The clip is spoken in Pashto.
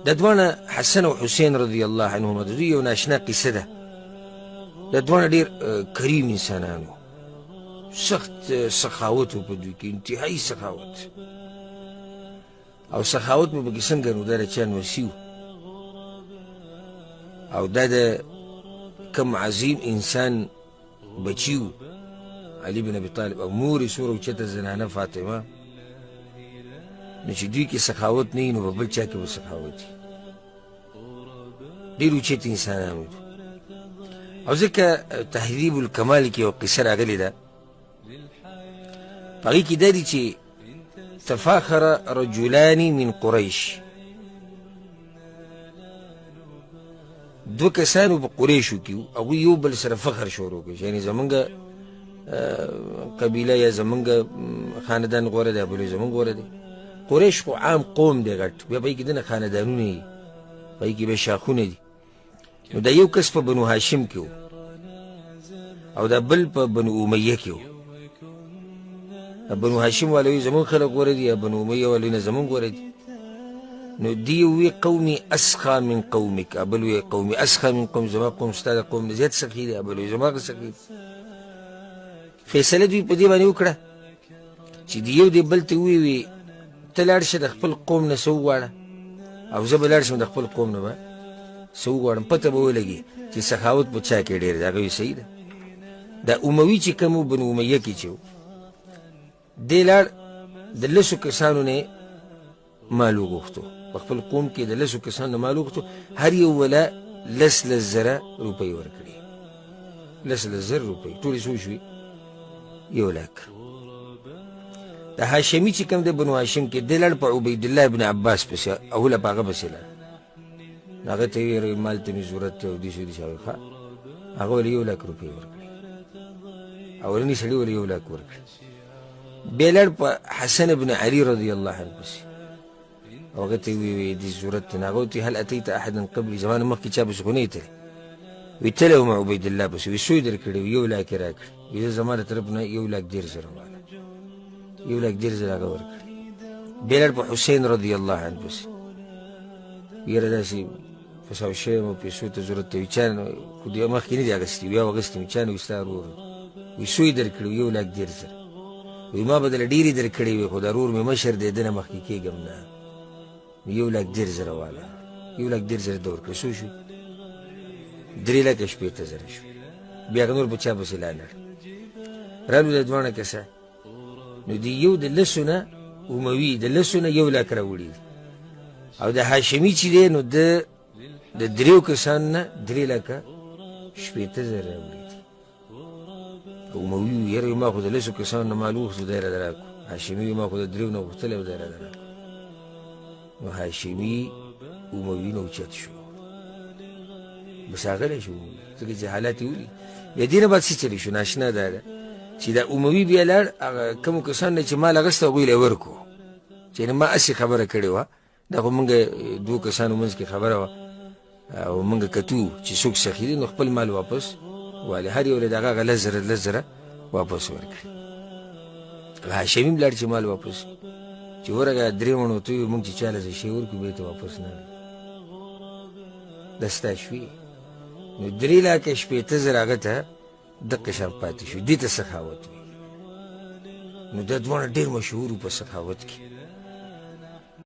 دا دواړه حسن او حسین رضی الله عنهما د دوی یو ناشنا قصه ده. دا دواړه ډېر کریم انسانان وو، سخت سخاوت و په دوی کې، انتهایي سخاوت. او سخاوت به پکې څنګه نو دا د چا نوسي و، او دا د کم عظیم انسان بچي و علي بن ابي طالب، او مور یې څومره اوچته زنانه فاطمه. نو چې دوی کې سخاوت نه وي نو په بل چا کې به سخاوت وي. ډېر اوچت انسانان وو. او ځکه تهذیب الکمال کې یو قصه راغلې ده، په هغې کې دا دي چې تفاخر رجلان من قریش، دو کسانو په قریشو کې وو، هغوی یو بل سره فخر شروع کړ، یعنې زمونږ قبیله یا زمونږ خاندان غوره دی، بل زمونږ غوره دی. قریش خو عام قوم دی غټ، بیا په هغې کې دنه خاندانونه دي، په هغې کې بیا شاخونه دي. نو دا یو کس په بنو هاشم کې و، او دا بل په بنو امیه کې و. بنو هاشم والوی زمون خلق غوره دي، یا بنو امیه والوی نه زمون غوره دي. نو دی وی قومي اسخا من قومك، بل وی قومي اسخا من قوم، زما قوم ستا د قوم نه زیات سخي دی، بل وی زما سخي. فیصله دوی په دې باندې وکړه چې د یو دی بل ته ووایي ته لاړ شه د خپل قوم نه څه وغواړه، او زه به لاړ شم د خپل قوم نه به څه وغواړم، پته به ولګي چې سخاوت په چا کې ډېر دی. هغه وی صحیح ده. دا اموي چې کوم و بنو امیه کې چې و، دی لاړ د لسو کسانو نه مال وغوښتو، په خپل قوم کې د لسو کسانو نه مال وغوښتو، هر یو ولا لس زره روپۍ ورکړي. لس زره روپۍ ټولې څو شوي؟ 1,00,000. د هاشمي چې کوم دی بنو هاشم کې، دی لاړ په عبیدالله بن عباس پسې، اوله په هغه پسې لاړ. هغه ته یې مال ته مې ضرورت دی او داسې او داسې. هغه ولې 1,00,000 روپۍ ورکړي، اولني سړي ولې 1,00,000 ورکړي. بیا لاړ په حسن بن علي رضی الله عنه پسې، هغه ته یې وویل دې ضرورت دی. هغه ورته هل اتیت احدا قبلي، زما نه مخکې چا پسې خو نه یې تللی؟ وی تللی وم عبیدالله پسې. وی څو یې درکړی؟ 1,00,000 یې راکړي. وی زه زما د طرف نه 1,10,000 واله، 1,10,000 هغه ورکړي. بیا لاړ په حسین رضی الله عنه پسې، یاره داسې فساو شوی یم او پیسو ته ضرورت دی. وی چا نه خو دې مخکې نه دي اخیستي؟ وی اخیستې مې. چا نه؟ وی ستا ورور. وی څو یې درکړي؟ 1,10,000. وی ما به دله ډېرې درکړې وي خو دا ورور مې مشر دی، ده نه مخکې کېږم نه. 1,10,000 واله، 1,10,000 ده ورکړه. څو شو؟ 3,60,000 شو. بیا هغه نور په چا پسې لاړل. رالو د دواړه کسان، نو د یو د لسو نه اموي د لسو نه 1,00,000 راوړي، او د هاشمي چې دی نو د 3 کسانو نه 3,60,000 راوړي. اموي وي یاره ما خو د لسو کسانو نه مال وغوښتو دی راته راکړو. هاشمي وي ما خو د 3 نه غوښتلی او دی راته راکړو. نو هاشمي اموي نه اوچت شو، بس راغلی شو، ځکه چې حالات یې ولي. بیا دې نه بعد څه چلی شو؟ ناشنا دا ده چې دا اموي بیا لاړ هغه کومو کسانو نه چې مال اخیسته هغوی له یې ورکړو، چې ما هسې خبره کړې وه، دا خو مونږ 2 کسانو منځ کې خبره وه، او مونږ کتو چې څوک سخي دي نو خپل مال واپس والي، هر یو له د هغه 10,000 واپس ورکړي. هاشمي هم لاړ چې مال واپس، چې ورغه 3 مڼو ته وویل مونږ چې چا له څه شی ورکړو بیا ته واپس نه دا ستا شوي. نو 3,60,000 هغه ته دقه شان پاتې شو. دې ته سخاوت وي. نو دا دواړه ډېر مشهور وو په سخاوت کې.